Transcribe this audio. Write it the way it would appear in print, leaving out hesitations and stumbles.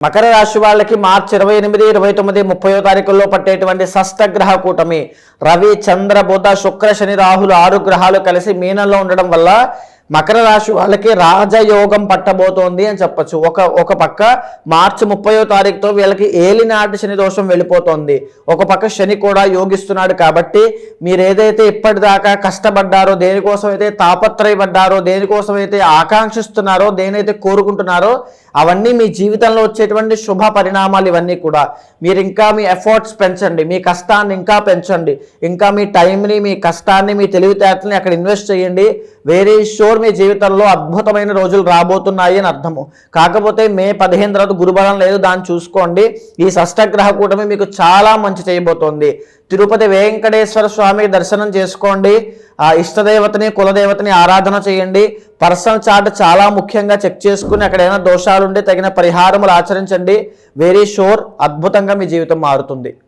మకర రాశి వాళ్ళకి మార్చి 28, 29, 30వ తారీఖుల్లో పట్టేటువంటి షష్టగ్రహ కూటమి రవి, చంద్ర, బుధ, శుక్ర, శని, రాహులు 6 గ్రహాలు కలిసి మీనంలో ఉండడం వల్ల మకర రాశి వాళ్ళకి రాజయోగం పట్టబోతోంది అని చెప్పచ్చు. ఒక పక్క మార్చి 30వ తారీఖుతో వీళ్ళకి ఏలినాటి శని దోషం వెళ్ళిపోతుంది. ఒక పక్క శని కూడా యోగిస్తున్నాడు. కాబట్టి మీరు ఏదైతే ఇప్పటిదాకా కష్టపడ్డారో, దేనికోసం అయితే తాపత్రయపడ్డారో, దేనికోసం అయితే ఆకాంక్షిస్తున్నారో, దేనైతే కోరుకుంటున్నారో అవన్నీ మీ జీవితంలో వచ్చేటువంటి శుభ పరిణామాలు. ఇవన్నీ కూడా మీరు ఇంకా మీ ఎఫర్ట్స్ పెంచండి, మీ కష్టాన్ని ఇంకా పెంచండి, ఇంకా మీ టైంని, మీ కష్టాన్ని, మీ తెలివితేటల్ని అక్కడ ఇన్వెస్ట్ చేయండి. వెరీ షూర్ మీ జీవితంలో అద్భుతమైన రోజులు రాబోతున్నాయి అని అర్థము. కాకపోతే మే 15 తర్వాత గురుబలం లేదు, దాన్ని చూసుకోండి. ఈ షష్టగ్రహ కూటమి మీకు చాలా మంచి చేయబోతోంది. తిరుపతి వెంకటేశ్వర స్వామి దర్శనం చేసుకోండి. ఆ ఇష్టదేవతని, కులదేవతని ఆరాధన చేయండి. పర్సనల్ చార్ట్ చాలా ముఖ్యంగా చెక్ చేసుకుని అక్కడ ఏమైనా దోషాలుంటే తగిన పరిహారములు ఆచరించండి. వెరీ షూర్ అద్భుతంగా మీ జీవితం మారుతుంది.